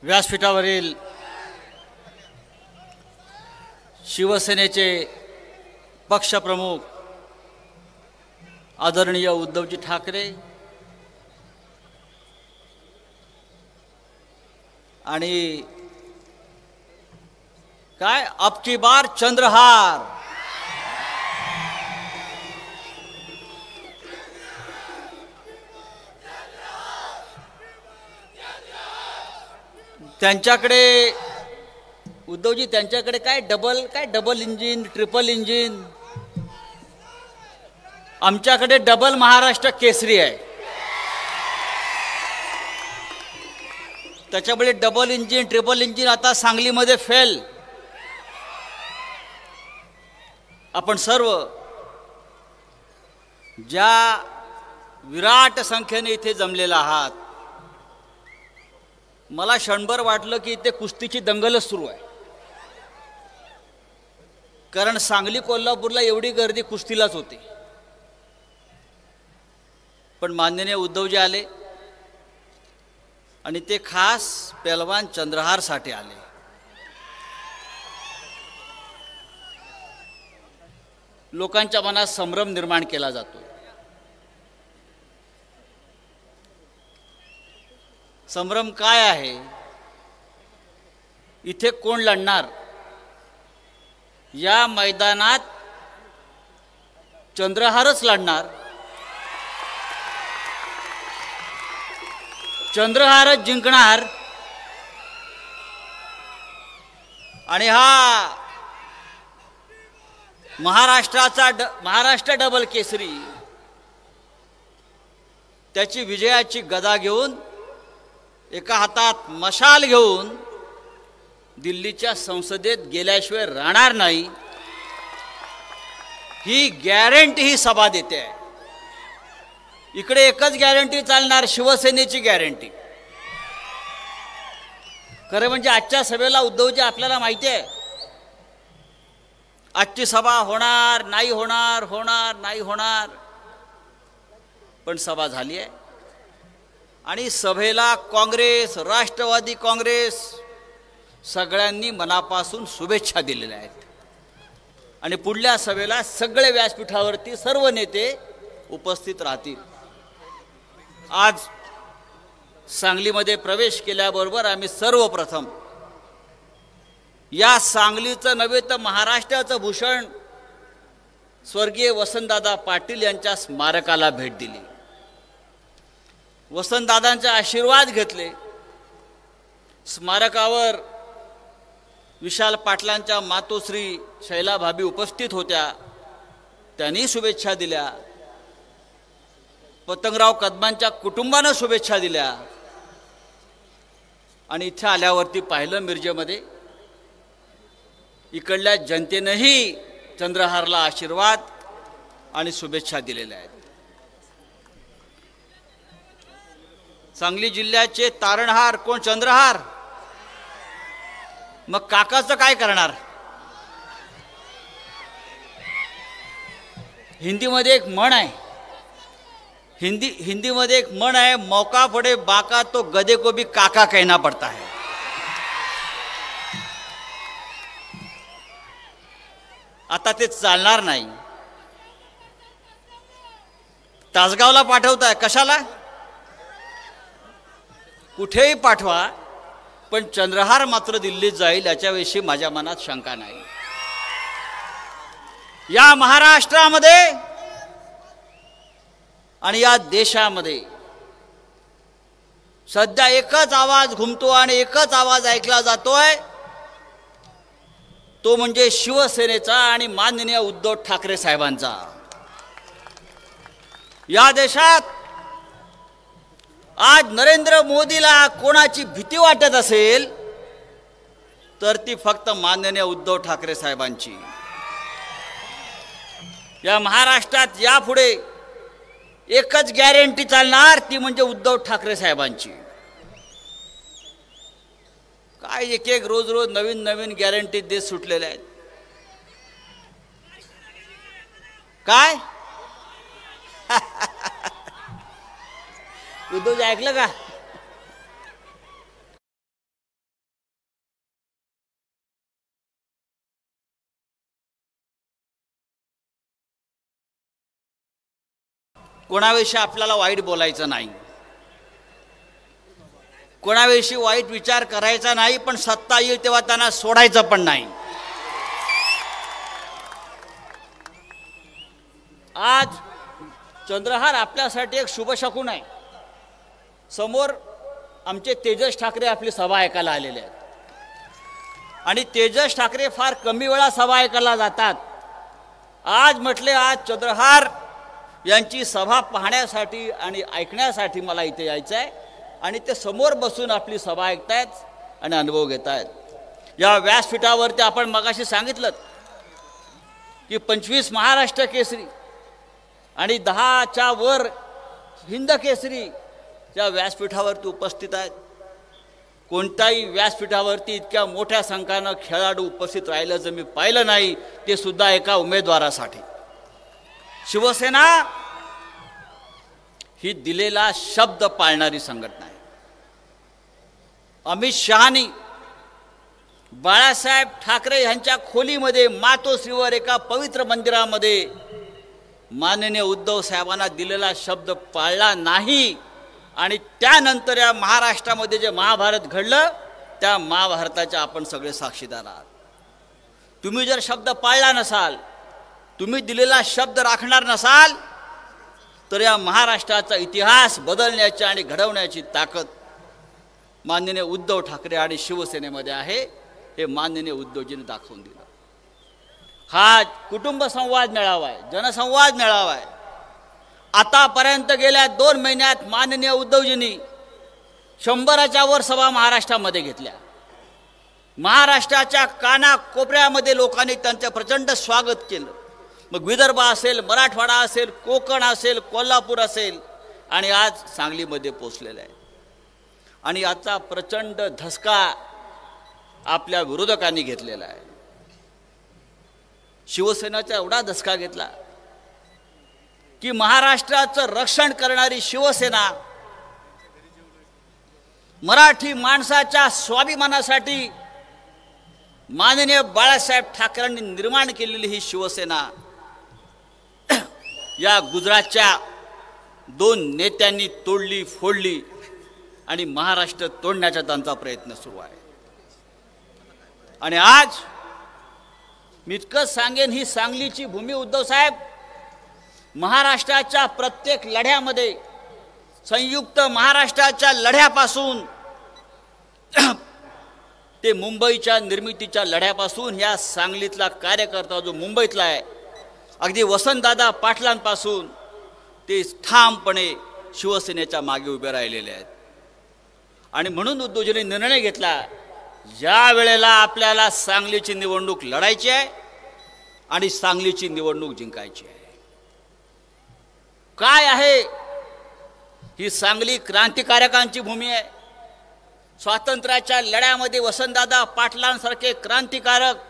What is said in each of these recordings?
व्यासपीठावरील शिवसेनेचे पक्षप्रमुख आदरणीय उद्धवजी ठाकरे आणि काय अब की बार चंद्रहार त्यांच्याकडे उद्धवजी त्यांच्याकडे काय डबल इंजिन ट्रिपल इंजिन आमच्याकडे डबल महाराष्ट्र केसरी आहे। त्याच्यामुळे डबल इंजिन ट्रिपल इंजिन आता सांगलीमध्ये फेल। आपण सर्व ज्या विराट संख्येने इथे जमलेला आहात, मला क्षणभर वाटलं की इथे कुस्तीची दंगलच सुरू आहे, कारण सांगली कोल्हापूरला एवढी गर्दी कुस्तीलाच होती। पण माननीय उद्धवजी आले आणि ते खास पहलवान चंद्रहारसाठी आले। लोकांच्या मनात संभ्रम निर्माण केला जातो। संभ्रम काय आहे? इथे कोण लढणार? या मैदानात चंद्रहारच लढणार, चंद्रहारच जिंकणार। आणि हा महाराष्ट्र डबल केसरी त्याची विजयाची गदा घेऊन एका हातात मशाल घेऊन दिल्लीच्या संसदेत गेल्याशिवाय राहणार नाही, ही गॅरंटी ही सभा देते आहे। इकडे एकच गॅरंटी चालणार, शिवसेनेची गॅरंटी। खरं म्हणजे आजच्या सभेला उद्धवजी आपल्याला माहिती आहे, आजची सभा होणार नाही होणार, होणार नाही होणार, पण सभा झाली आहे। आणि सभेला काँग्रेस, राष्ट्रवादी काँग्रेस सगळ्यांनी मनापासून शुभेच्छा दिलेल्या आहेत। आणि पुढल्या सभेला सगळे व्यासपीठावरती सर्व नेते उपस्थित राहतील। आज सांगलीमध्ये प्रवेश केल्याबरोबर आम्ही सर्वप्रथम या सांगलीचं नव्हे तर महाराष्ट्राचं भूषण स्वर्गीय वसंतदादा पाटील यांच्या स्मारकाला भेट दिली, वसंतदादांचे आशीर्वाद घेतले। स्मारकावर विशाल पाटलांच्या मातोश्री शैलाभाबी उपस्थित होत्या, त्यांनी शुभेच्छा दिल्या। पतंगराव कदमांच्या कुटुंबानं शुभेच्छा दिल्या। आणि इथे आल्यावरती पाहिलं मिरजेमध्ये इकडल्या जनतेनेही चंद्रहारला आशीर्वाद आणि शुभेच्छा दिलेल्या आहेत। सांगली जिल्ह्याचे तारणहार कोण? चंद्रहार। मग काकाचं काय करणार? हिंदीमध्ये एक म्हण आहे, हिंदीमध्ये एक म्हण आहे, मौका पडे बाका तो गधे को भी काका कहना पड़ता है। आता ते चालणार नाही। तासगावला पाठवताय, कशाला? कुठेही पाठवा, पण चंद्रहार मात्र दिल्लीत जाईल याच्याविषयी माझ्या मनात शंका नाही। या महाराष्ट्रामध्ये आणि या देशामध्ये सध्या एकच आवाज घुमतो आणि एकच आवाज ऐकला जातोय, तो म्हणजे शिवसेनेचा आणि माननीय उद्धव ठाकरे साहेबांचा। या देशात आज नरेंद्र मोदीला कोणाची भीती वाटत असेल तर ती फक्त माननीय उद्धव ठाकरे साहेबांची। या महाराष्ट्रात यापुढे एकच गॅरंटी चालणार, ती म्हणजे उद्धव ठाकरे साहेबांची। काय एक एक रोज नवीन गॅरंटी देत सुटलेल्या आहेत। काय उद्धवजी ऐकलं का? कोणाविषयी आपल्याला वाईट बोलायचं नाही, कोणाविषयी वाईट विचार करायचा नाही, पण सत्ता येईल तेव्हा त्यांना सोडायचं पण नाही. आज चंद्रहार आपल्यासाठी एक शुभ शकुन आहे. समोर आमचे तेजस ठाकरे आपली सभा ऐकायला आलेले आहेत आणि तेजस ठाकरे फार कमी वेळा सभा ऐकायला जातात. आज म्हटले आज चंद्रहार यांची सभा पाहण्यासाठी आणि ऐकण्यासाठी मला इथे यायचं आहे आणि ते समोर बसून आपली सभा ऐकतायत आणि अनुभव घेत आहेत. या व्यासपीठावरती आपण मगाशी सांगितलं की 25 महाराष्ट्र केसरी आणि 10च्या वर हिंद केसरी या व्यासपीठावरती उपस्थित आहेत. कोणत्याही व्यासपीठावरती इतक्या मोठ्या संख्येनं खेळाडू उपस्थित राहिलं जर मी पाहिलं नाही, ते सुद्धा एका उमेदवारासाठी. शिवसेना ही दिलेला शब्द पाळणारी संघटना आहे. अमित शहानी बाळासाहेब ठाकरे यांच्या खोलीमध्ये मातोश्रीवर एका पवित्र मंदिरामध्ये माननीय उद्धव साहेबांना दिलेला शब्द पाळला नाही आणि त्यानंतर या महाराष्ट्रामध्ये जे महाभारत घडलं त्या महाभारताच्या आपण सगळे साक्षीदार आहात. तुम्ही जर शब्द पाळला नसाल, तुम्ही दिलेला शब्द राखणार नसाल, तर या महाराष्ट्राचा इतिहास बदलण्याची आणि घडवण्याची ताकद माननीय उद्धव ठाकरे आणि शिवसेनेमध्ये आहे. हे माननीय उद्धवजींनी दाखवून दिलं. हा कुटुंब संवाद मेळावा आहे, जनसंवाद मेळावा आहे. आतापर्यंत गेल्या 2 महिन्यात माननीय उद्धवजींनी 100च्या वर सभा महाराष्ट्रामध्ये घेतल्या. महाराष्ट्राच्या कानाकोपऱ्यामध्ये लोकांनी त्यांचं प्रचंड स्वागत केलं. मग विदर्भ असेल, मराठवाडा असेल, कोकण असेल, कोल्हापूर असेल आणि आज सांगलीमध्ये पोचलेलं आहे. आणि आजचा प्रचंड धसका आपल्या विरोधकांनी घेतलेला आहे. शिवसेनेचा एवढा धसका घेतला की महाराष्ट्राचं रक्षण करणारी शिवसेना मराठी माणसाच्या स्वाभिमानासाठी माननीय बाळासाहेब ठाकरेंनी निर्माण केलेली ही शिवसेना या गुजरातच्या 2 नेत्यांनी तोडली फोडली आणि महाराष्ट्र तोडण्याचा त्यांचा प्रयत्न सुरू आहे. आणि आज मी इतकंच सांगेन, ही सांगलीची भूमी उद्धव साहेब महाराष्ट्राच्या प्रत्येक लढ्यामध्ये, संयुक्त महाराष्ट्राच्या लढ्यापासून ते मुंबईच्या निर्मितीच्या लढ्यापासून ह्या सांगलीतला कार्यकर्ता जो मुंबईतला आहे, अगदी वसंतदादा पाटलांपासून ते ठामपणे शिवसेनेच्या मागे उभे राहिलेले आहेत. आणि म्हणून उद्धवजींनी निर्णय घेतला, ज्या वेळेला आपल्याला सांगलीची निवडणूक लढायची आहे आणि सांगलीची निवडणूक जिंकायची आहे. काय आहे ही सांगली? क्रांतिकारकांची भूमी आहे. स्वातंत्र्याच्या लढ्यामध्ये वसंतदादा पाटलांसारखे क्रांतिकारक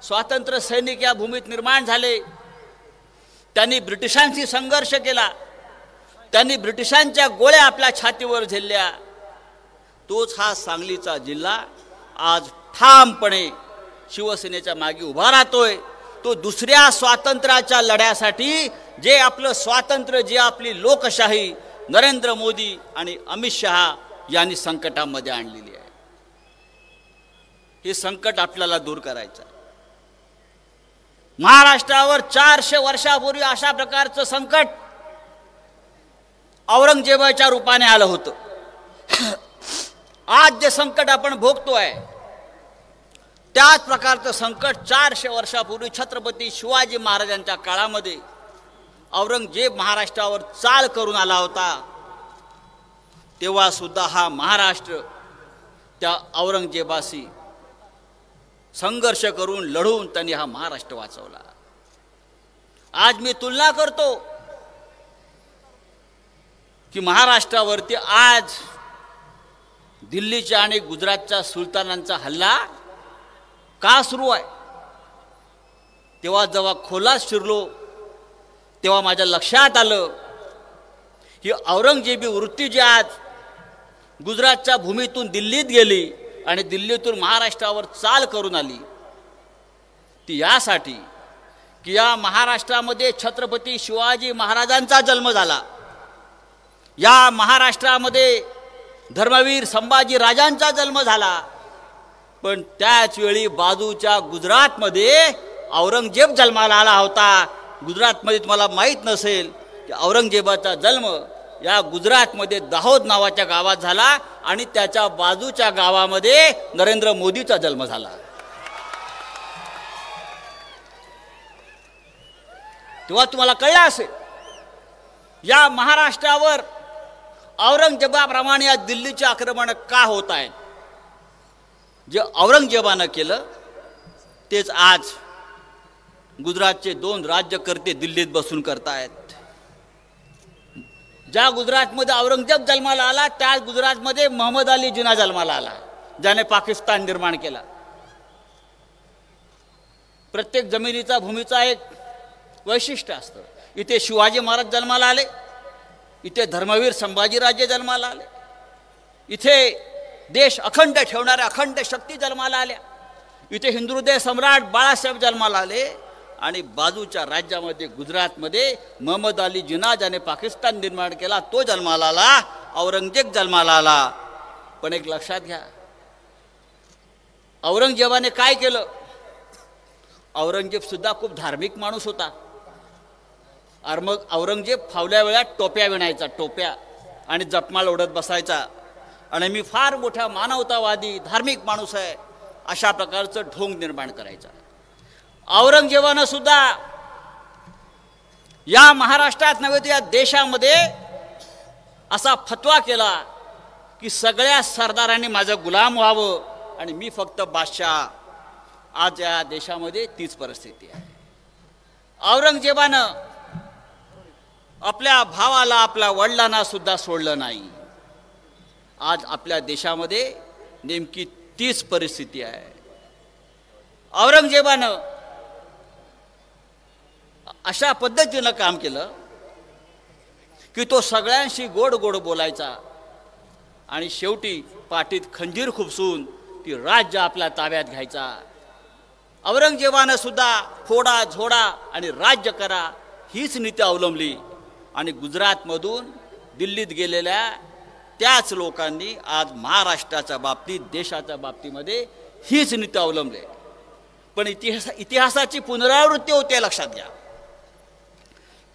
स्वातंत्र्य सैनिक या भूमीत निर्माण झाले. त्यांनी ब्रिटिशांशी संघर्ष केला, त्यांनी ब्रिटिशांच्या गोळ्या आपल्या छातीवर झेलल्या. तोच हा सांगलीचा जिल्हा आज ठामपणे शिवसेनेच्या मागे उभा राहतोय. तो दुसऱ्या स्वातंत्र्याच्या लढ्यासाठी, जे आपलं स्वातंत्र्य, जे आपली लोकशाही नरेंद्र मोदी आणि अमित शहा यांनी संकटामध्ये आणलेली आहे. हे संकट आपल्याला दूर करायचं आहे. महाराष्ट्रावर 400 वर्षापूर्वी अशा प्रकारचं संकट औरंगजेबाच्या रूपाने आलं होतं. आज जे संकट आपण भोगतोय त्याच प्रकारचं संकट 400 वर्षापूर्वी छत्रपती शिवाजी महाराजांच्या काळामध्ये औरंगजेब महाराष्ट्रावर चाल करून आला होता. तेव्हा सुद्धा हा महाराष्ट्र त्या औरंगजेबाशी संघर्ष करून लढून त्यांनी हा महाराष्ट्र वाचवला. आज मी तुलना करतो की महाराष्ट्रावरती आज दिल्लीच्या आणि गुजरातच्या सुलतानांचा हल्ला का सुरू आहे. तेव्हा जेव्हा खोलात शिरलो तेव्हा माझ्या लक्षात आलं ही औरंगजेबी वृत्ती जी आज गुजरातच्या भूमीतून दिल्लीत गेली आणि दिल्लीतून महाराष्ट्रावर चाल करून आली, ती यासाठी की या महाराष्ट्रामध्ये छत्रपती शिवाजी महाराजांचा जन्म झाला. या महाराष्ट्रामध्ये धर्मवीर संभाजी राजांचा जन्म झाला, पण त्याच वेळी बाजूच्या गुजरातमध्ये औरंगजेब जन्माला आला होता. गुजरातमध्ये तुम्हाला माहीत नसेल की औरंगजेबाचा जन्म या गुजरातमध्ये दाहोद नावाच्या गावात झाला आणि त्याच्या बाजूच्या गावामध्ये नरेंद्र मोदीचा जन्म झाला. तेव्हा तुम्हाला कळलं असेल या महाराष्ट्रावर औरंगजेबाप्रमाणे या दिल्लीचे आक्रमण का होत आहेत. जे औरंगजेबानं केलं तेच आज गुजरातचे 2 राज्यकर्ते दिल्लीत बसून करतायत. ज्या गुजरातमध्ये औरंगजेब जन्माला आला त्याच गुजरातमध्ये मोहम्मद अली जिना जन्माला आला, ज्याने पाकिस्तान निर्माण केला. प्रत्येक जमिनीचा भूमीचा एक वैशिष्ट्य असतं. इथे शिवाजी महाराज जन्माला आले, इथे धर्मवीर संभाजीराजे जन्माला आले, इथे देश अखंड ठेवणाऱ्या अखंड शक्ती जन्माला आल्या, इथे हिंदुहृदय सम्राट बाळासाहेब जन्माला आले, आणि बाजूच्या राज्यामध्ये गुजरातमध्ये मोहम्मद अली जिना ज्याने पाकिस्तान निर्माण केला तो जन्माला आला, औरंगजेब जन्माला आला. पण एक लक्षात घ्या, औरंगजेबाने काय केलं. औरंगजेब सुद्धा खूप धार्मिक माणूस होता. मग औरंगजेब फावल्या वेळात टोप्या विणायचा, टोप्या, आणि जपमाळ ओढत बसायचा, आणि मी फार मोठा मानवतावादी धार्मिक माणूस आहे अशा प्रकारचं ढोंग निर्माण करायचा. औरंगजेबानं सुद्धा या महाराष्ट्रात नव्हे तर या देशामध्ये असा फतवा केला की सगळ्या सरदारांनी माझं गुलाम व्हावं आणि मी फक्त बादशाह. आज या देशामध्ये तीच परिस्थिती आहे. औरंगजेबानं आपल्या भावाला आपल्या वडिलांना सुद्धा सोडलं नाही. आज आपल्या देशामध्ये नेमकी तीच परिस्थिती आहे. औरंगजेबानं अशा पद्धतीनं काम केलं की तो सगळ्यांशी गोड गोड बोलायचा आणि शेवटी पाठीत खंजीर खुपसून ती राज्य आपल्या ताब्यात घ्यायचा. औरंगजेबानं सुद्धा फोडा झोडा आणि राज्य करा हीच नीती अवलंबली, आणि गुजरातमधून दिल्लीत गेलेल्या त्याच लोकांनी आज महाराष्ट्राच्या बाबतीत देशाच्या बाबतीमध्ये हीच नीती अवलंबली. पण इतिहासाची पुनरावृत्ती होते, लक्षात घ्या.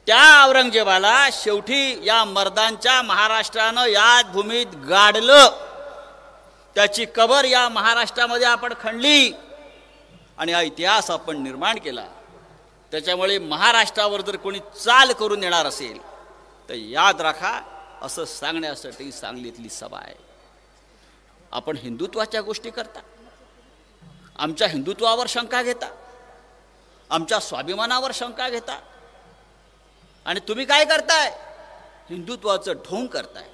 त्या औरंगजेबाला शेवटी या मर्दांच्या महाराष्ट्रानं या भूमीत गाडलं, त्याची कबर या महाराष्ट्रामध्ये आपण खणली आणि हा इतिहास आपण निर्माण केला. त्याच्यामुळे महाराष्ट्रावर जर कोणी चाल करून येणार असेल तर याद राखा, असं सांगण्यासाठी सांगलीतली सभा आहे. आपण हिंदुत्वाच्या गोष्टी करता, आमच्या हिंदुत्वावर शंका घेता, आमच्या स्वाभिमानावर शंका घेता, आणि तुम्ही काय करताय, हिंदुत्वाचं ढोंग करताय.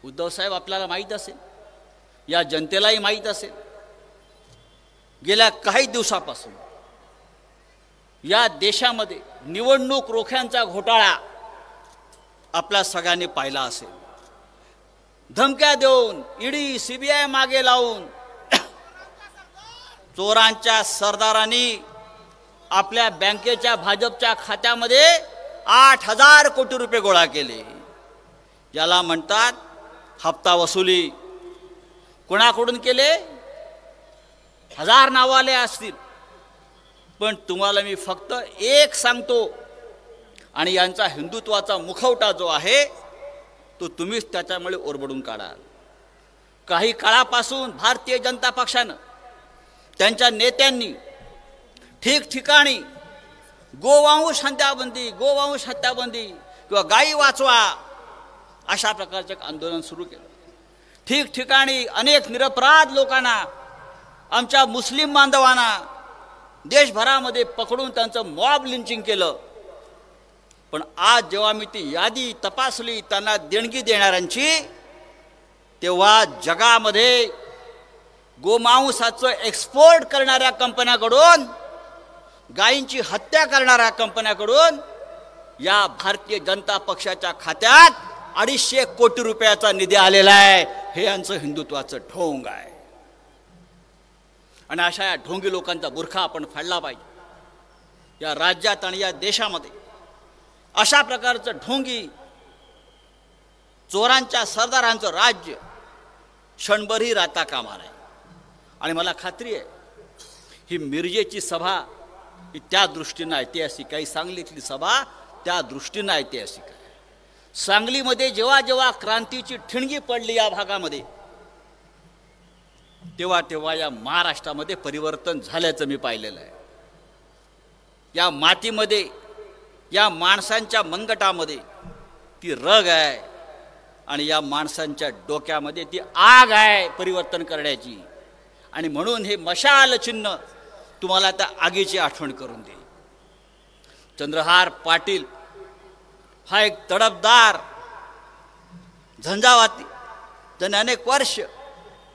उद्धव साहेब, आपल्याला माहीत असेल, या जनतेलाही माहीत असेल, गेल्या काही दिवसापासून या देशामध्ये निवडणूक रोख्यांचा घोटाळा आपल्या सगळ्यांनी पाहिला असेल. धमक्या देऊन ईडी सीबीआय मागे लावून चोरांच्या सरदारांनी आपल्या बँकेच्या भाजपच्या खात्यामध्ये 8,000 कोटी रुपये गोळा केले. याला म्हणतात हप्ता वसुली. कोणाकडून केले? 1000 नावाले असतील, पण तुम्हाला मी फक्त एक सांगतो, आणि यांचा हिंदुत्वाचा मुखवटा जो आहे तो तुम्हीच त्याच्यामुळे ओरबडून काढाल. काही काळापासून भारतीय जनता पक्षानं, त्यांच्या नेत्यांनी ठिकठिकाणी गोवंश हत्याबंदी, गोवंश हत्याबंदी किंवा गायी वाचवा अशा प्रकारचं आंदोलन सुरू केलं. ठिकठिकाणी अनेक निरपराध लोकांना, आमच्या मुस्लिम बांधवांना देशभरामध्ये पकडून त्यांचं मॉब लिंचिंग केलं. पण आज जेव्हा मी ती यादी तपासली त्यांना देणगी देणाऱ्यांची, तेव्हा जगामध्ये गोमांसाचं एक्सपोर्ट करणाऱ्या कंपन्याकडून, गायींची हत्या करणाऱ्या कंपन्याकडून या भारतीय जनता पक्षाच्या खात्यात 250 कोटी रुपयाचा निधी आलेला आहे. हे यांचं हिंदुत्वाचं ढोंग आहे. आणि अशा या ढोंगी लोकांचा बुरखा आपण फाडला पाहिजे. या राज्यात आणि या देशामध्ये अशा प्रकारचं ढोंगी चोरांच्या सरदारांचं राज्य क्षणभरही राहता कामा नये. आणि मला खात्री आहे ही मिरजेची सभा ही त्या दृष्टीनं ऐतिहासिक आहे, सांगलीतली सभा त्या दृष्टीनं ऐतिहासिक आहे. सांगलीमध्ये जेव्हा जेव्हा क्रांतीची ठिणगी पडली या भागामध्ये, तेव्हा तेव्हा या महाराष्ट्रामध्ये परिवर्तन झाल्याचं मी पाहिलेलं आहे. या मातीमध्ये, या माणसांच्या मनगटामध्ये ती रग आहे आणि या माणसांच्या डोक्यामध्ये ती आग आहे परिवर्तन करण्याची. आणि म्हणून हे मशाल चिन्ह तुम्हाला त्या आगीची आठवण करून देईल. चंद्रहार पाटील हा एक तडफदार, झंझावाती, ज्याने अनेक वर्ष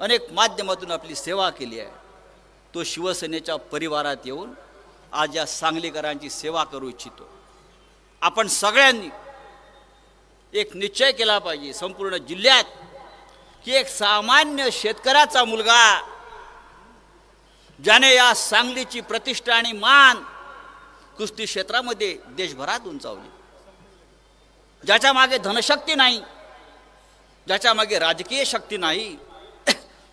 अनेक माध्यमातून आपली सेवा केली आहे, तो शिवसेनेच्या परिवारात येऊन आज या सांगलीकरांची सेवा करू इच्छितो. आपण सगळ्यांनी एक निश्चय केला पाहिजे संपूर्ण जिल्ह्यात की एक सामान्य शेतकऱ्याचा मुलगा ज्याने या सांगलीची प्रतिष्ठा आणि मान कुस्ती क्षेत्रामध्ये देशभरात उंचावली, ज्याच्या मागे धनशक्ती नाही, ज्याच्या मागे राजकीय शक्ती नाही,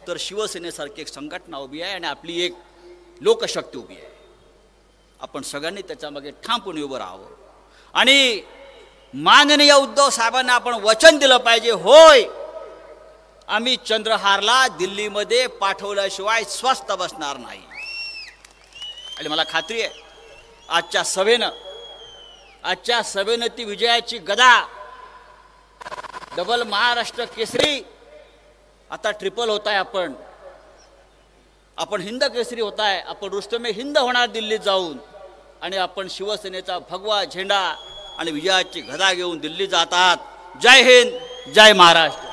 तर शिवसेनेसारखी एक संघटना उभी आहे आणि आपली एक लोकशक्ती उभी आहे. आपण सगळ्यांनी त्याच्या मागे ठामपणे उभं राहावं. आणि माननीय उद्धव साहेबांना आपण वचन दिलं पाहिजे, होय आम्ही चंद्रहारला दिल्लीमध्ये पाठवल्याशिवाय स्वस्थ बसणार नाही. आणि मला खात्री आहे आजच्या सभेनं ती विजयाची गदा, डबल महाराष्ट्र केसरी, आता ट्रिपल होत आहे. आपण हिंद केसरी होत आहे. आपण रुस्तमे हिंद होणार दिल्लीत जाऊन. आणि आपण शिवसेनेचा भगवा झेंडा आणि विजयाची गदा घेऊन दिल्ली जातात. जय हिंद, जय महाराष्ट्र.